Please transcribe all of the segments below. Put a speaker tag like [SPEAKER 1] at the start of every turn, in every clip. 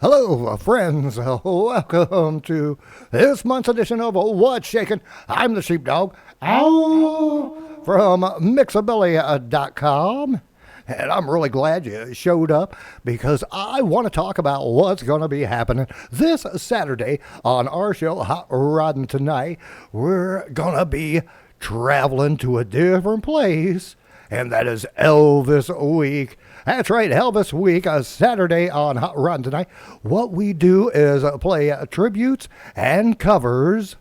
[SPEAKER 1] Hello, friends. Welcome to this month's edition of What's Shakin'. I'm the sheepdog. Ow! From Mixabilly.com. And I'm really glad you showed up because I want to talk about what's going to be happening this Saturday on our show, Hot Roddin' Tonight. We're going to be traveling to a different place, and that is Elvis Week. That's right, Elvis Week, Saturday on Hot Roddin' Tonight. What we do is play tributes and covers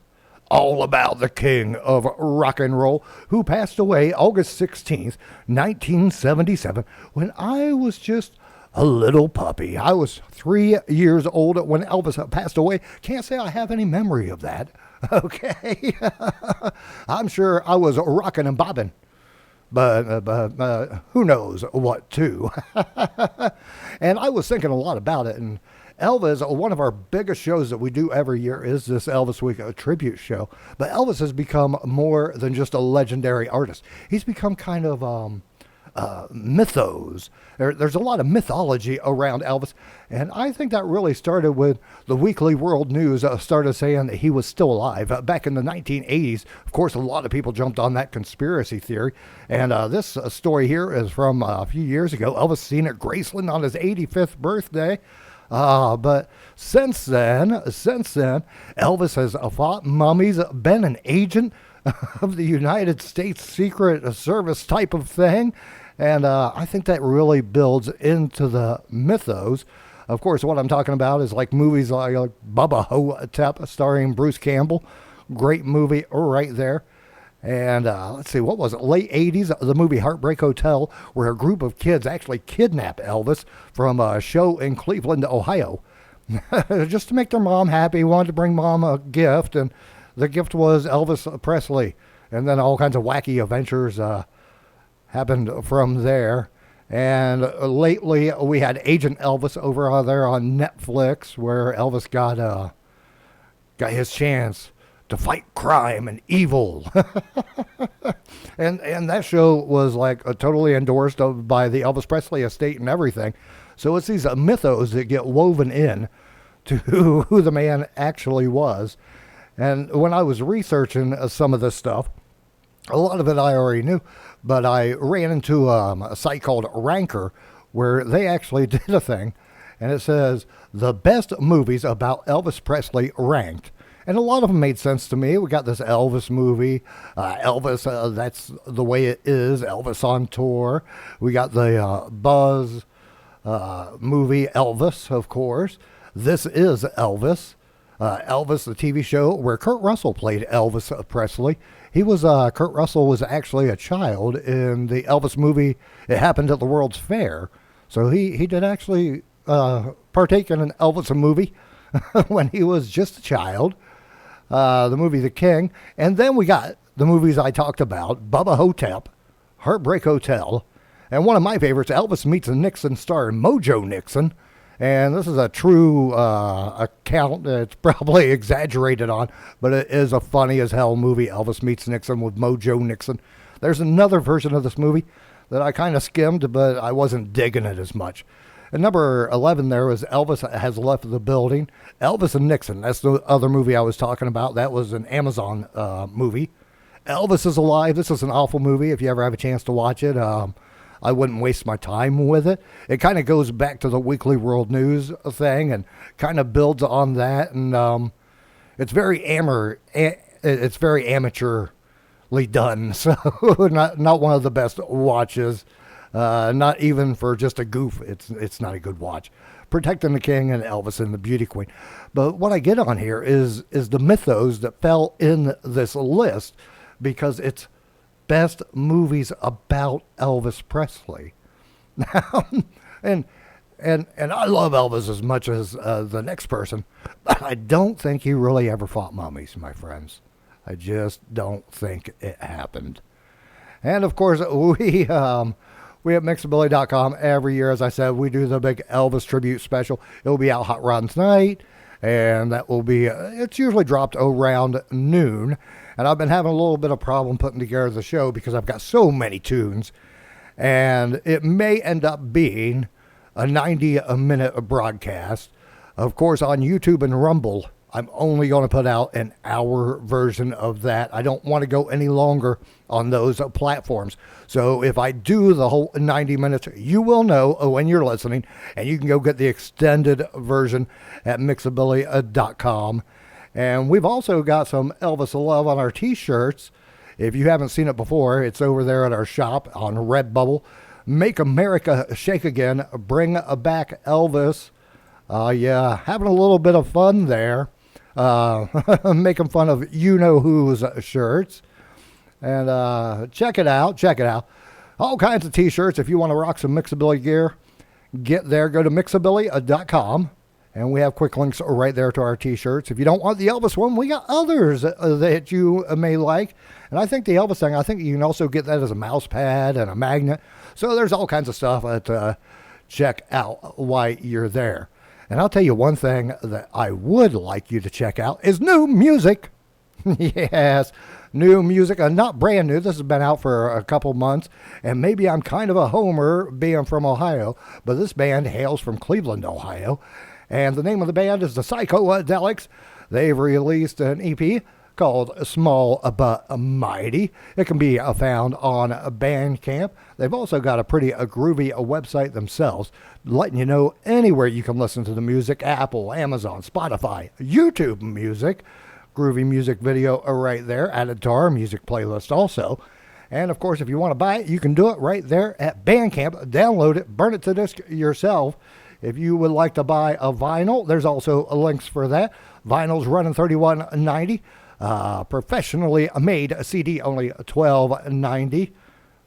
[SPEAKER 1] all about the king of rock and roll who passed away August 16th, 1977, when I was just a little puppy. I was 3 years old when Elvis passed away. Can't say I have any memory of that. Okay. I'm sure I was rocking and bobbing. But who knows what to. And I was thinking a lot about it. And Elvis, one of our biggest shows that we do every year is this Elvis Week tribute show. But Elvis has become more than just a legendary artist. He's become kind of mythos. There's a lot of mythology around Elvis, and I think that really started when the Weekly World News started saying that he was still alive. Back in the 1980s, of course, a lot of people jumped on that conspiracy theory, and this story here is from a few years ago. Elvis seen at Graceland on his 85th birthday. But since then, Elvis has fought mummies, been an agent of the United States Secret Service type of thing. And I think that really builds into the mythos. Of course, what I'm talking about is like movies like Bubba Ho-Tep starring Bruce Campbell. Great movie right there. And let's see, what was it? Late 80s, the movie Heartbreak Hotel, where a group of kids actually kidnapped Elvis from a show in Cleveland, Ohio. Just to make their mom happy, wanted to bring mom a gift, and the gift was Elvis Presley. And then all kinds of wacky adventures happened from there. And lately, we had Agent Elvis over there on Netflix, where Elvis got his chance to fight crime and evil. and that show was like totally endorsed by the Elvis Presley estate and everything. So it's these mythos that get woven in to who the man actually was. And when I was researching some of this stuff, a lot of it I already knew, but I ran into a site called Ranker where they actually did a thing, and it says the best movies about Elvis Presley ranked. And a lot of them made sense to me. We got this Elvis movie, Elvis, That's the Way It Is, Elvis on Tour. We got the Buzz movie, Elvis, of course. This Is Elvis. Elvis, the TV show where Kurt Russell played Elvis Presley. Kurt Russell was actually a child in the Elvis movie. It happened at the World's Fair. So he did actually partake in an Elvis movie when he was just a child. The movie The King. And then we got the movies I talked about, Bubba Ho-Tep, Heartbreak Hotel, and one of my favorites, Elvis Meets Nixon starring Mojo Nixon. And this is a true account. It's probably exaggerated on, but it is a funny as hell movie, Elvis Meets Nixon with Mojo Nixon. There's another version of this movie that I kind of skimmed, but I wasn't digging it as much. And number 11 there was Elvis Has Left the Building. Elvis and Nixon, that's the other movie I was talking about. That was an Amazon movie. Elvis is Alive. This is an awful movie. If you ever have a chance to watch it, I wouldn't waste my time with it. It kind of goes back to the Weekly World News thing and kind of builds on that. And it's very amateurly done. So not one of the best watches. Not even for just a goof. It's not a good watch. Protecting the King and Elvis and the Beauty Queen. But what I get on here is the mythos that fell in this list because it's best movies about Elvis Presley. and I love Elvis as much as the next person, but I don't think he really ever fought mummies, my friends. I just don't think it happened. And of course, we at Mixabilly.com every year, as I said, we do the big Elvis tribute special. It'll be out Hot Roddin' Tonight, and that will be, it's usually dropped around noon. And I've been having a little bit of problem putting together the show because I've got so many tunes. And it may end up being a 90-minute broadcast. Of course, on YouTube and Rumble, I'm only going to put out an hour version of that. I don't want to go any longer on those platforms. So if I do the whole 90 minutes, you will know when you're listening, and you can go get the extended version at Mixabilly.com. And we've also got some Elvis love on our t-shirts. If you haven't seen it before, it's over there at our shop on Redbubble. Make America Shake Again. Bring back Elvis. Yeah, having a little bit of fun there. Making fun of you-know-who's shirts. And check it out. All kinds of t-shirts. If you want to rock some Mixabilly gear, get there. Go to Mixabilly.com. And we have quick links right there to our t-shirts. If you don't want the Elvis one, we got others that you may like. And I think the Elvis thing, I think you can also get that as a mouse pad and a magnet. So there's all kinds of stuff to check out while you're there. And I'll tell you one thing that I would like you to check out is new music. Yes, new music. Not brand new. This has been out for a couple months. And maybe I'm kind of a homer being from Ohio. But this band hails from Cleveland, Ohio. And the name of the band is the Psychodelics. They've released an EP called Small But Mighty. It can be found on Bandcamp. They've also got a pretty groovy website themselves, letting you know anywhere you can listen to the music: Apple, Amazon, Spotify, YouTube Music. Groovy music video right there, added to our music playlist also. And of course, if you want to buy it, you can do it right there at Bandcamp. Download it, burn it to disc yourself. If you would like to buy a vinyl, there's also links for that. Vinyl's running $31.90. Professionally made CD only $12.90.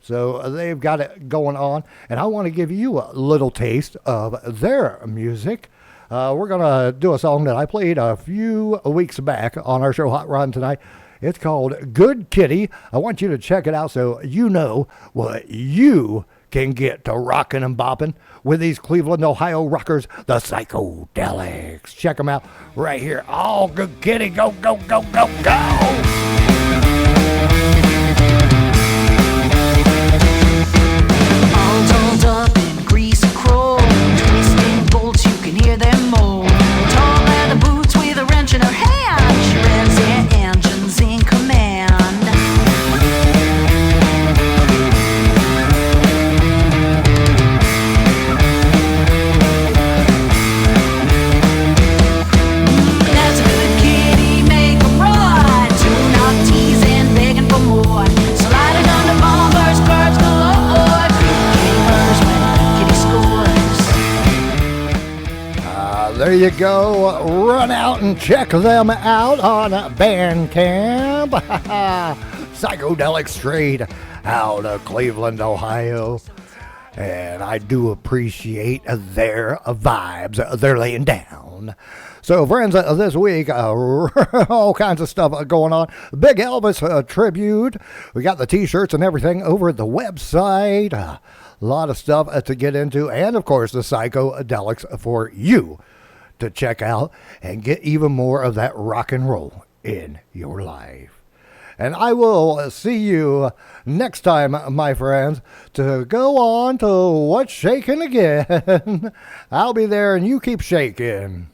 [SPEAKER 1] So they've got it going on. And I want to give you a little taste of their music. We're going to do a song that I played a few weeks back on our show Hot Rod tonight. It's called Good Kitty. I want you to check it out so you know what you can get to rocking and bopping with these Cleveland, Ohio rockers, the Psychodelics. Check them out right here. Oh, Good Kitty, go, go, go, go, go.
[SPEAKER 2] All dolled up in grease and chrome, twisting bolts, you can hear them moan. Tall leather boots with a wrench in her hand, she revs her engines in command. That's a good kitty, make 'em run, tune up, teasing, begging for more. Sliding under bumpers, curves galore. Gamers when kitty scores.
[SPEAKER 1] There you go. Run out and check them out on Bandcamp. Psychedelic straight out of Cleveland, Ohio. And I do appreciate their vibes they're laying down. So, friends, this week, all kinds of stuff going on. Big Elvis tribute. We got the t-shirts and everything over at the website. A lot of stuff to get into. And, of course, the Psychodelics for you to check out and get even more of that rock and roll in your life. And I will see you next time, my friends, to go on to What's Shaking Again. I'll be there and you keep shaking.